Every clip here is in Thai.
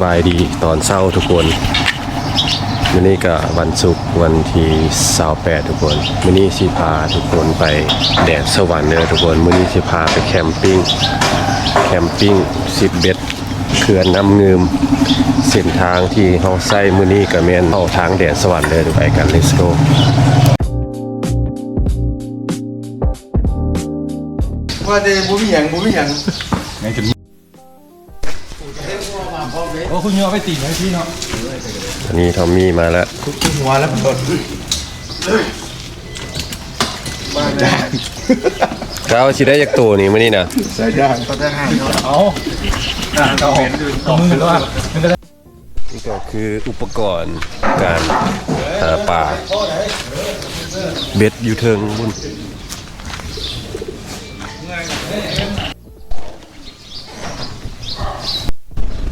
บายดีตอนเช้าทุกคนมื้อนี้ก็วันศุกร์วันที่28ทุกคนมื้อนี้สิพาทุกคนไปแดดสวรรค์เด้อทุกคนมื้อนี้สิพาไปแคมปิ้ง10 เบ็ดเขื่อนน้ำเงิมเส้นทางที่เฮาใช้มื้อนี้ก็แม่นเข้าทางแดดสวรรค์เด้อไปกัน let's go ว่าเดบุมีหยังไงจะมีโอ้คุณยอไปตีไหมพี่เนาะอันนี้ทอมมี่มาแล้วหัวแล้วมันโดดบ้านได้ เจ้าสิได้จักตัวนี่มื้อนี้นะ ใส่ย่างก็ได้ห้าเอามือด้วย นี่ก็คืออุปกรณ์การหาปลาเบ็ดอยู่เทิงบุญ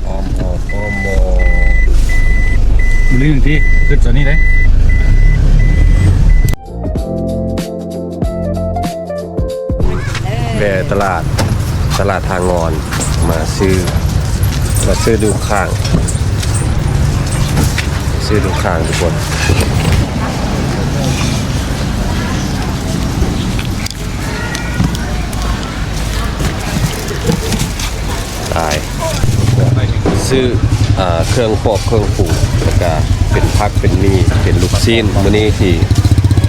อ้อมมอมือหนึ่งที่ขึ้นตัวนี้เลยแวะตลาดทางงอนมาซื้อดูข้างทุกคนตายซื้อเครื่องปอกเครื่องปรุงแล้วก็เป็นพักเป็นมีเป็นลูกชิ้นมื้อนี้ที่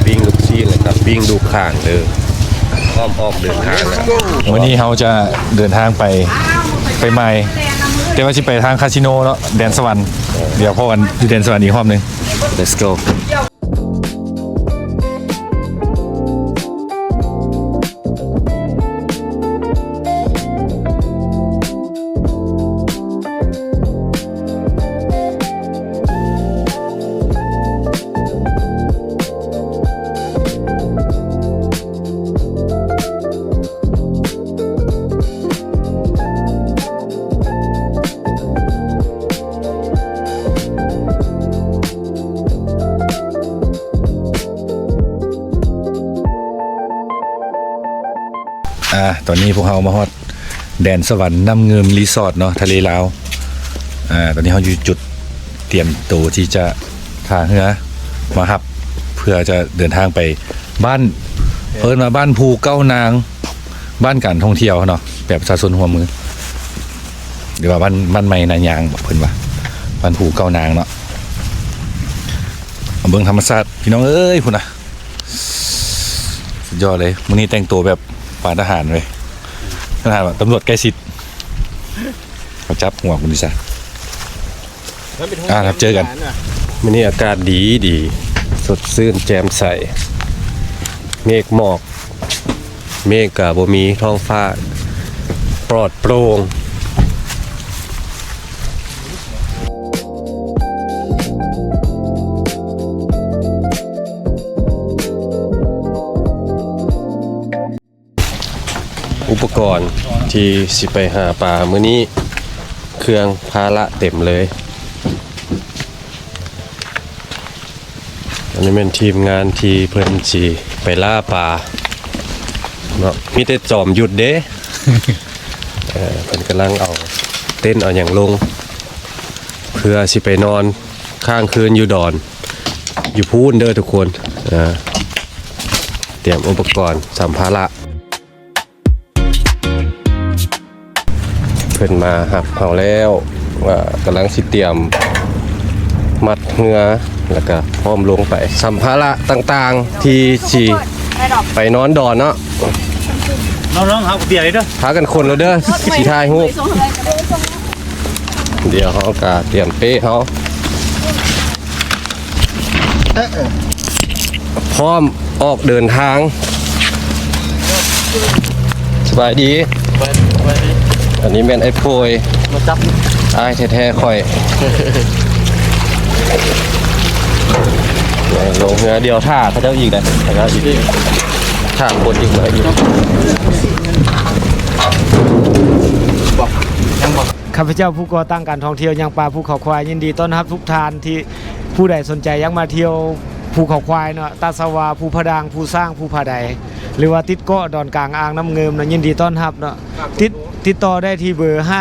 ปิ้งลูกชิ้นเลยครับปิ้งดูข้างเด้ออ้อมออกเดินทางนะ วันนี้เขาจะเดินทางไปใหม่แต่ว่าจะไปทางคาสิโนเนาะแดนสวรรค์เดี๋ยวพ่อกันอยู่แดนสวรรค์อีกรอบนึง let's go ตอนนี้พวกเรามาฮอดแดนสวรรค์น้ำเงิมรีสอร์ทเนาะทะเลลาวตอนนี้เขาอยู่จุดเตรียมตัวที่จะท่าเรือมาครับเพื่อจะเดินทางไปบ้านมาบ้านภูเก้านางบ้านการท่องเที่ยวเนาะแบบประชาชนหัวมือหรือว่าบ้านใหม่นายางบอกเพิ่นว่าบ้านภูเก้านางเนาะเบิ่งธรรมชาติพี่น้องเอ้ยพุ่นนะสุดยอดเลยมื้อนี้แต่งตัวแบบปานทหารเลยทหารแบบตำรวจใกล้ชิดเขาจับหัวคุณดิซ่าครับเจอกันมื้อนี้อากาศดีสดชื่นแจ่มใสเมฆหมอกเมฆก็บ่มีท้องฟ้าปลอดโปร่งอุปกรณ์ที่สิไปหาปลามื้อนี้เครื่องภาระเต็มเลยอันนี้เป็นทีมงานที่เพิ่นสิไปล่าปลาเนาะมีแต่จอมหยุดเด้เพิ่นกำลังเอาเต้นเอาอย่างลงเพื่อสิไปนอนข้างคืนอยู่ดอนอยู่พูนเด้อทุกคนเตรียมอุปกรณ์สัมภาระเพิ่นมาหับเฮาแล้วว่ากำลังสิเตรียมมัดเงือแล้วก็พร้อมลงไปสัมภาระต่างๆที่สิไปนอนดอนเนาะน้องๆครับเบียร์เลยเด้อพากันคนแล้วเด้อสิถ่ายรูปเดี๋ยวเฮาก็เตรียมเป้เฮาพร้อมออกเดินทางสบายดีอันนี้แม่นไอ้โพยมาจับอ้ายแท้ๆค่อยลงเรือเดียวท่าเขาเจ้าอีกนะเขาเจ้าอีกท่าบนอีกเลยข้าพเจ้าผู้ก่อตั้งการท่องเที่ยวยังปลาภูเขาควายยินดีต้อนรับทุกท่านที่ผู้ใดสนใจยังมาเที่ยวภูเขาควายเนาะตาสวาภูพะดางภูสร้างภูผาใดหรือว่าติดเกาะดอนกลางอ่างน้ำเงิมนะยินดีต้อนรับเนาะติดต่อได้ที่เบอร์5414400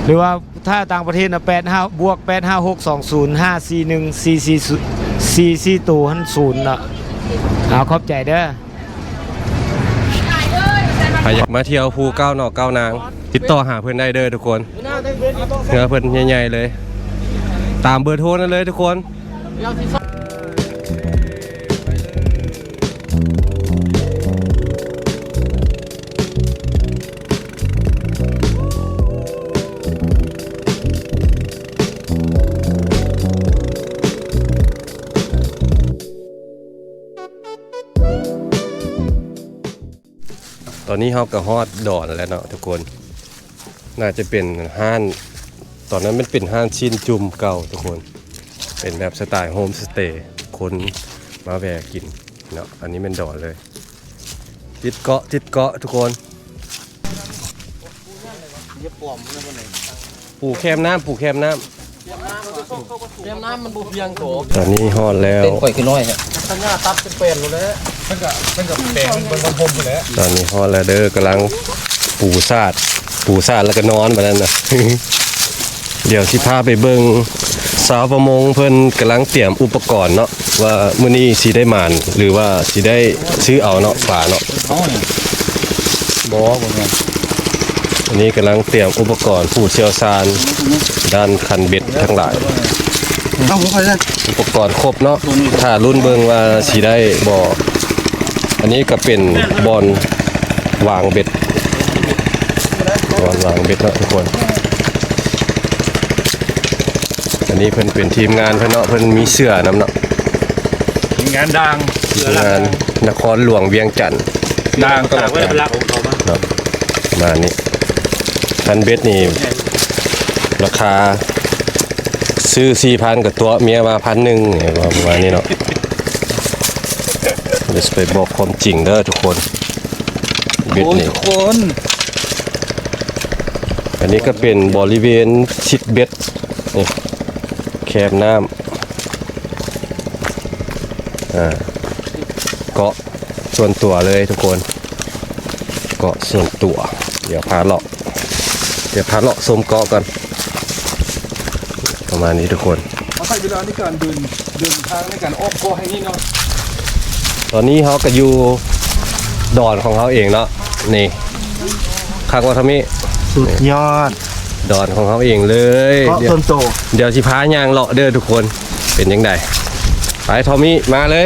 หรือว่าถ้าต่างประเทศนะ85บวก856205414ตัวหันศูนย์เนาะเอาขอบใจเด้อ ใครอยากมาเที่ยวภูเก้าหนอกเก้านาง ติดต่อหาเพื่อนได้เด้อทุกคนเนื้อเพื่อนใหญ่ๆเลย ตามเบอร์โทรนั่นเลยทุกคน ตอนนี้เขาก็ฮอดดอนแล้วเนาะทุกคน น่าจะเป็นห้านตอนนั้นมันเป็นห้านชิ้นจุ่มเก่าทุกคน เป็นแบบสไตล์โฮมสเตย์คนมาแวะกินเนาะอันนี้เป็นดอนเลย ติดเกาะทุกคนปลูกแคมน้ำปลูกแคมน้ำ เตรียมน้ำมันบุเพียงโถ ตอนนี้ฮอดแล้ว เป็นข่อยขึ้นน้อยฮะสัญญาตัดเป็นเป็นเลย มันก็แปลงบนพรมไปแล้ว ตอนนี้ฮอดแล้วเด้อกำลังปูซาดแล้วก็นอนแบบนั้นนะ เดี๋ยวสิพาไปเบิ่งสาวประมงเพิ่นกำลังเตรียมอุปกรณ์เนาะว่ามื้อนี้สิได้หมานหรือว่าสิได้ซื้อเอาเนาะปลาเนาะ เขาเนี่ยบ่บ่แม่น อันนี้กำลังเตรียมอุปกรณ์ผู้เชี่ยวชาญด้านคันเบ็ดทั้งหลาย เอาผมไปเลย อุปกรณ์ครบเนาะถ้ารุ่นเบิ่งว่าสิได้บ่อันนี้ก็เป็นบอลวางเบ็ดบอลวางเบ็ดเนาะทุกคนอันนี้เพิ่นเป็นทีมงานเพิ่นเนาะเพิ่นมีเสื้อนำเนาะ งานดัง ทีมงานนครหลวงเวียงจันทน์ ดังตลอดกาล เนาะมานี่คันเบ็ดนี่ราคาซื้อ 4,000 กับตัวเมียมา 1,000เนี่ยประมาณนี้เนาะเดี๋ยวจะไปบอกความจริงเด้อทุกคนเบ็ดนี่ ทุกคน อันนี้ก็เป็นบริเวณชิดเบ็ดนี่แคบน้ำเกาะส่วนตัวเลยทุกคนเกาะส่วนตัวเดี๋ยวพาเลาะชมเกาะกันประมาณนี้ทุกคน มาใช้เวลาในการเดินทางในการออกเกาะให้นี่เนาะ ตอนนี้เขาก็อยู่ดอนของเขาเองเนาะนี่ข้างวัฒมิ สุดยอด ดอนของเขาเองเลย เกาะ เดี๋ยว ต้นโต เดี๋ยวสิพายางเลาะเด้อทุกคนเป็นยังไงไปทอมมี่มาเลย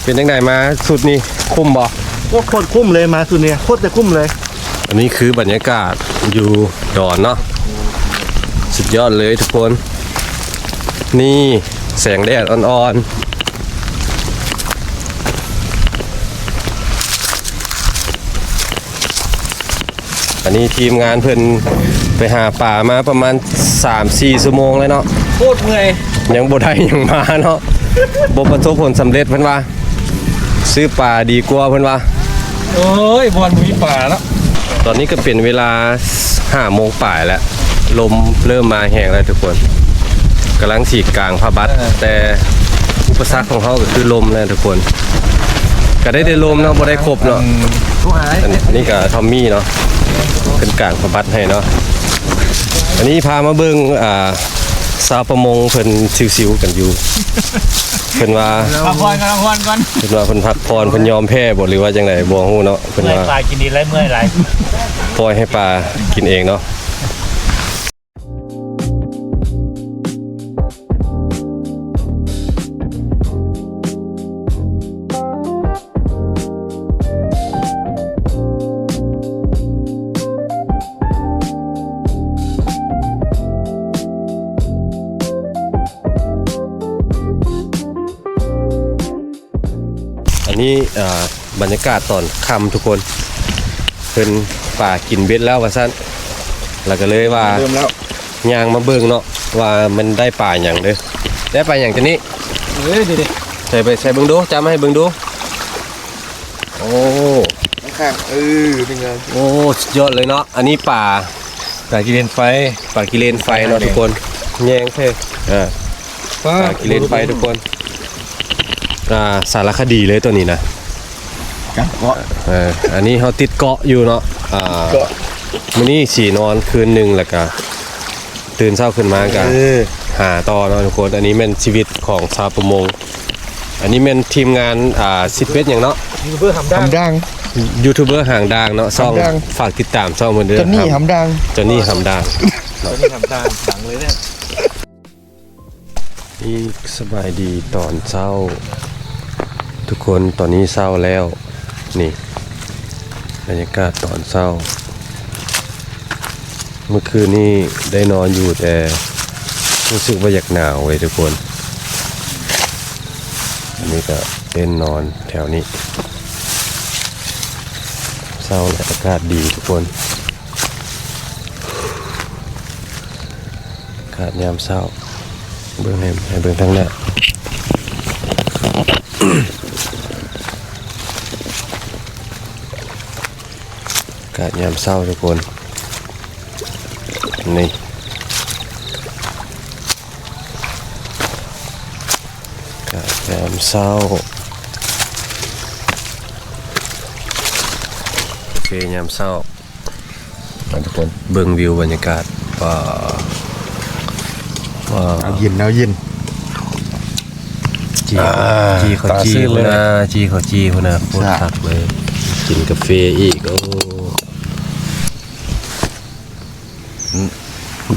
เป็นยังไงมาสุดนี่คุ้มบ่ โคตรคุ้มเลยมาสุดเนี่ยโคตรจะคุ้มเลย อันนี้คือบรรยากาศอยู่ดอนเนาะสุดยอดเลยทุกคน นี่แสงแดดอ่อนๆอันนี้ทีมงานเพิ่นไปหาป่ามาประมาณ 3-4 ชั่วโมงแล้วเนาะ โคตรเมื่อย ยังบ่ได้ยังมาเนาะบ่ประสบผลสำเร็จเพิ่นว่า ซื้อป่าดีกว่าเพิ่นว่า โอ้ยบอลมีป่าแล้ว ตอนนี้ก็เป็นเวลา 5 โมงป่ายแล้ว ลมเริ่มมาแห้งแล้วทุกคนกำลังฉีกกลางพระบัตรแต่อุปสรรคของเขาก็คือลมแล้วทุกคน ก็ได้ลมเนาะบ่ได้ครบเนาะ ผู้หาย อันนี้ก็ทอมมี่เนาะขึ้นกลางพระบัตรให้เนาะ อันนี้พามาเบิ่งสาวประมงเพิ่นซิวๆกันอยู่ เพิ่นว่า พักผ่อนก่อน เพิ่นว่าเพิ่นพักผ่อนเพิ่นยอมแพ้บ่หรือว่าจังไดบ่ฮู้เนาะเพิ่นว่า ปลากินดีไรเมื่อยไร ปล่อยให้ปลากินเองเนาะอันนี้บรรยากาศตอนค่ำทุกคนเพิ่นป่ากินเบ็ดแล้วว่าซั่นแล้วก็เลยว่า เริ่มแล้ว ย่างมาเบิ่งเนาะว่ามันได้ป่าหยังเด้อได้ป่าหยังจังนี้ เฮ้ยดิ ใส่ไปใส่เบิ่งดูจำให้เบิ่งดูโอ้ ข้างเป็นไง โอ้สุดยอดเลยเนาะอันนี้ป่า ป่ากินเลนไฟ ป่ากิเลนไฟเนาะทุกคนแยงเท่ป่ากิเลนไฟทุกคนสารคดีเลยตัวนี้นะ กันเกาะ อันนี้เขาติดเกาะอยู่เนาะ เกาะ มื้อนี้สินอนคืนหนึงแล้วก็ตื่นเช้าขึ้นมาก็หาต่อเนาะทุกคนอันนี้แม่นชีวิตของชาวประมงอันนี้แม่นทีมงานซิดเวสหยังเนาะ ยูทูบเบอร์หำดัง ยูทูบเบอร์ห่างดังเนาะซ่อง หำดัง ฝากติดตามช่องเหมือนเดิม จอนนี่หำดัง จอนนี่หำดัง จอนนี่หำดังดังเลยเนี่ย นี่สบายดีตอนเช้า ทุกคนตอนนี้เช้าแล้วนี่บรรยากาศตอนเช้า เมื่อคืนนี้ได้นอนอยู่แต่รู้สึกว่าอยากหนาวเว้ยทุกคนอันนี้ก็เต้นนอนแถวนี้เช้าและอากาศดีทุกคนอากาศยามเช้าเบิ่งให้เบิ่งทางหน้า อากาศยามเช้าทุกคนนี่อากาศยามเช้าโอเคยามเช้าทุกคนเบิ่งวิวบรรยากาศว้าว เอาเย็นเอาเย็น จีเขาจีพุ่นนะจีเขาจีพุ่นนะโคตรคักเลยกินกาแฟอีกโอ้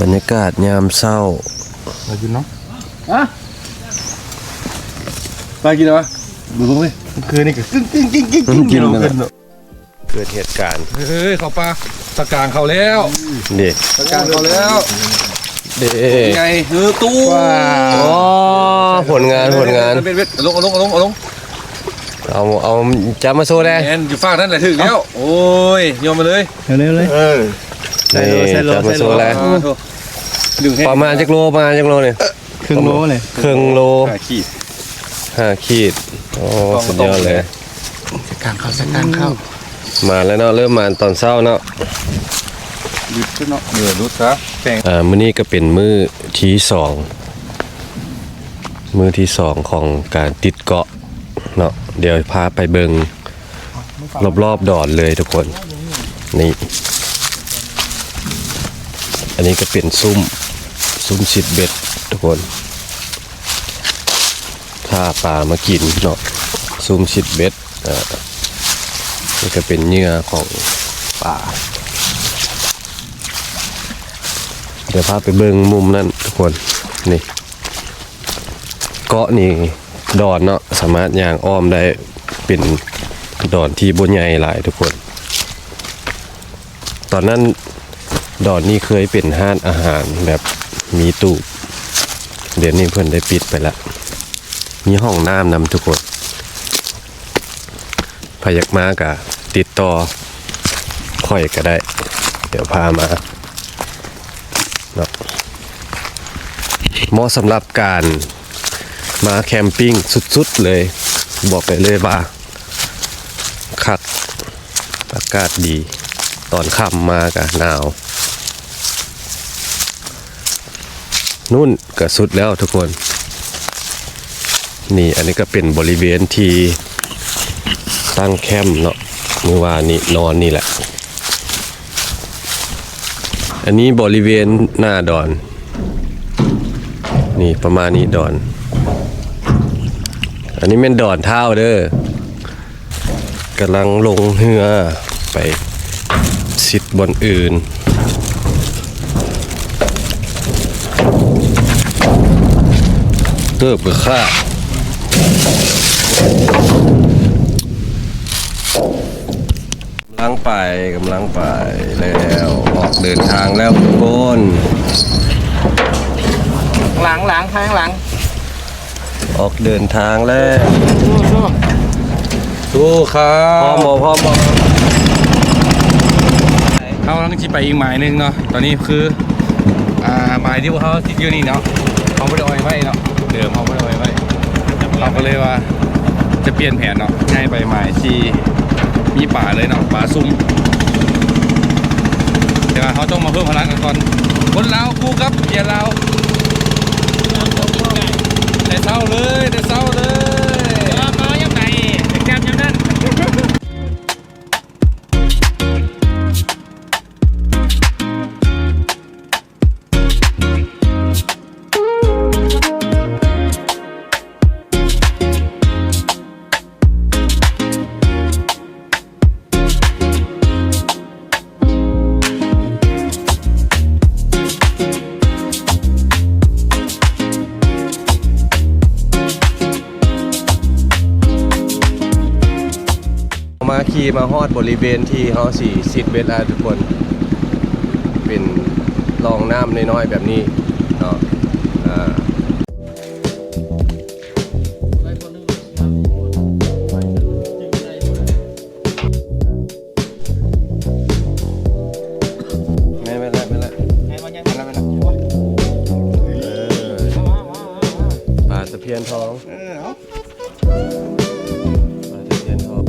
บรรยากาศยามเช้า เอาเย็นเนาะ ไปกินอะไรดูตรงนี้ คืนนี่ก็กิ้งกิน เนาะ กันเกิดเหตุการณ์ เฮ้ยเขาปลาตะกางเขาแล้ว เด็ก ตะกางเขาแล้ว เด็ก ไงตู้ โอ้ผลงาน เป็นเวทลงเอาจับมาโซ่ได้ แอนอยู่ฝั่งนั้นแหละถึงแล้วโอ้ยยอมมาเลย เร็วเลยนี่จับมาโซ่แล้วดึงให้ ประมาณจักโลเนี่ย ครึ่งโลเลย ครึ่งโล ขีด 5 ขีดโอ้สุดยอดเลย สกางเข้า มาแล้วเนาะเริ่มมาตอนเช้าเนาะ ดึดขึ้นเนาะเหนือรุดซะแป้ง มื้อนี้ก็เป็นมื้อที่สองของการติดเกาะเนาะเดี๋ยวพาไปเบิงรอบๆดอนเลยทุกคนนี่อันนี้ก็เป็นซุ้มชิดเบ็ดทุกคนถ้าปลามากินเนาะซุ้มชิดเบ็ดนี่ก็เป็นเหยื่อของปลาเดี๋ยวพาไปเบิงมุมนั่นทุกคนนี่เกาะนี่ดอนเนาะสามารถย่างอ้อมได้เป็นดอนที่บนใหญ่หลายทุกคนตอนนั้นดอนนี่เคยเป็นห้านอาหารแบบมีตู้เดี๋ยวนี้เพิ่นได้ปิดไปละมีห้องน้ำนำทุกคนพายักมากะติดต่อค่อยก็ได้เดี๋ยวพามาเนาะเหมาะสำหรับการมาแคมปิ้งสุดๆเลยบอกไปเลยว่าคักอากาศดีตอนค่ำมากะหนาวนู่นก็สุดแล้วทุกคนนี่อันนี้ก็เป็นบริเวณที่ตั้งแคมป์เนาะเมื่อวานนี้นอนนี่แหละอันนี้บริเวณหน้าดอนนี่ประมาณนี้ดอนอันนี้เป็นดอนเท้าเด้อกำลังลงเรือไปสิทธิ์บนอื่นเติบกับข้ากำลังไปแล้วออกเดินทางแล้วทุกคน หลังทางหลัง ออกเดินทางแล้ว สู้ครับ พร้อมบ่ เขากำลังจะไปอีกหมายหนึงเนาะตอนนี้คือหมายที่พวกเขาติดอยู่นี่เนาะเขาไม่ได้เอาไว้เนาะเดิมเขาไม่ได้เอาไว้เราก็เลยว่าจะเปลี่ยนแผนเนาะง่ายไปหมายที่มีป่าเลยเนาะป่าซุ่มแต่ว่าเขาต้องมาเพิ่มพลังกันก่อนคนลาวกูครับเปลี่ยนลาวแต่เศร้าเลยมายังไงแก้มยังนั่น มาขี่มาฮอดบริเวณที่เฮาสิซิดเบ็ดแล้วทุกคนเป็นรองน้ำน้อยๆแบบนี้เนาะปลาตะเพียนทองปลาตะเพียนทอง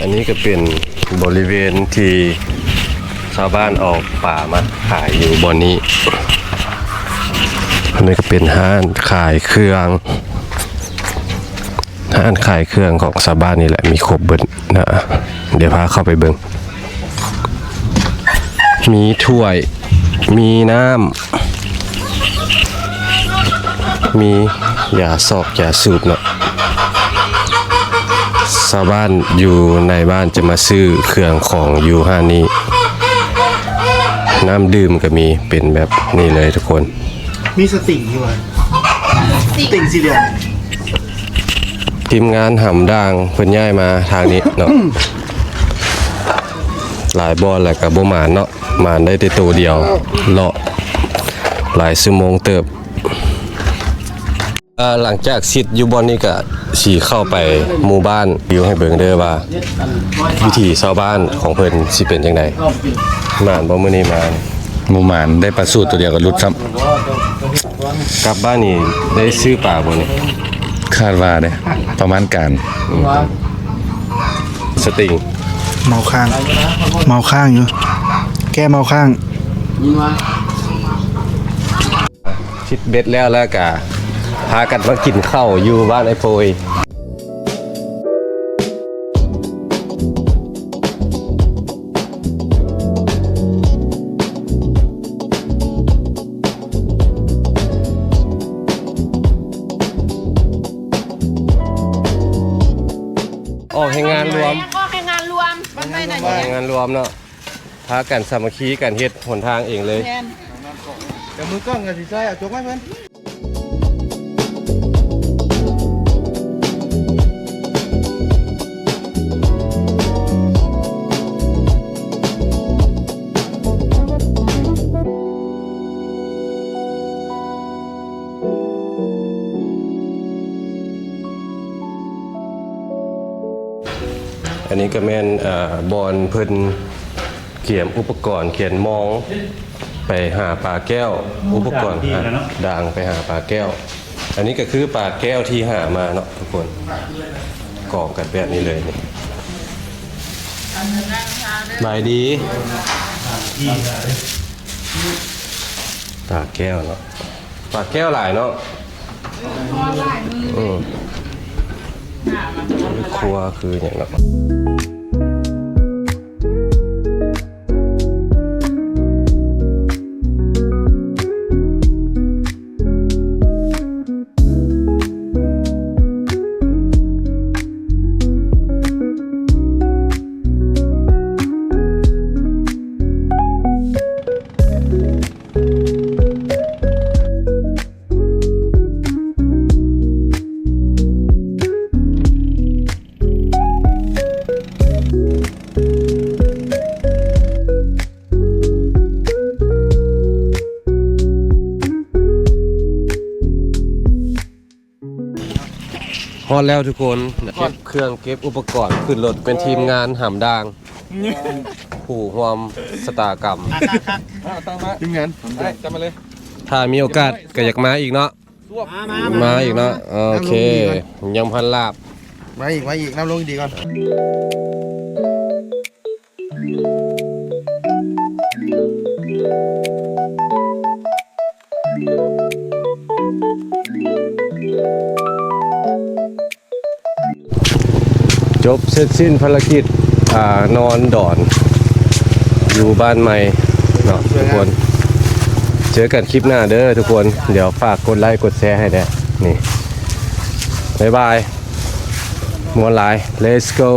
อันนี้ก็เป็นบริเวณที่ชาวบ้านออกป่ามาขายอยู่บนนี้อันนี้ก็เป็นห้านขายเครื่องของชาวบ้านนี่แหละมีครบเบิดนะเดี๋ยวพาเข้าไปเบิ่งมีถ้วยมีน้ำมียาซอกยาสูบเนาะชาวบ้านอยู่ในบ้านจะมาซื้อเครื่องของอยู่ห้านนี้น้ำดื่มก็มีเป็นแบบนี้เลยทุกคนมีสติงอยู่อ่ะสติงสีเหลืองทีมงานหำด่างเพิ่นย้ายมาทางนี้เนาะ หลายบอลแหละกับบ่หมานเนาะหมานได้แต่ตัวเดียวเลาะหลายชั่วโมงเติบหลังจากซิดอยู่บอนนี้ก็สิเข้าไปหมู่บ้านวิวให้เบิ่งเด้อว่าวิถีชาวบ้านของเพิ่นสิเป็นจังได๋หมานบ่มื้อนี้มาหมู่หมานได้ปลาสูตรตัวเดียวก็หลุดซ้ำกลับบ้านนี่ได้ซื้อปลาบ่นี่คาดว่าเด้ประมาณการสติงเมาข้างอยู่แก้เมาข้างชิดเบ็ดแล้วก็พากันมากินข้าวอยู่บ้านไอ้โพยออกให้งานรวมมันไม่ได้ งานรวมเนาะพากันสามัคคีกันเฮ็ดหนทางเองเลยเดี๋ยวมือกล้องกับสีใส่เอาจกไว้เพื่อนอันนี้ก็แม่นบอลเพิ่นเขียมอุปกรณ์เขียนมองไปหาปลาแก้วอุปกรณ์ด่างไปหาปลาแก้วอันนี้ก็คือปลาแก้วที่หามาเนาะทุกคนกองกันแบบนี้เลยนี่หมายดีปลาแก้วเนาะปลาแก้วหลายเนาะครัวคืออย่างนั้นฮอดแล้วทุกคนเก็บเครื่องเก็บอุปกรณ์ขึ้นรถเป็นทีมงานหำด่างผู้ร่วมสตากรรมทีมงานได้จำมาเลยถ้ามีโอกาสก็อยากมาอีกเนาะมาอีกเนาะโอเคยังพันลาบมาอีกน้ำลงดีก่อนจบเสร็จสิ้นภารกิจนอนดอนอยู่บ้านใหม่เนาะทุกคนเจอกันคลิปหน้าเด้อทุกคนเดี๋ยวฝากกดไลค์กดแชร์ให้ด้วยนี่บ๊ายบายมวนไลน์ let's go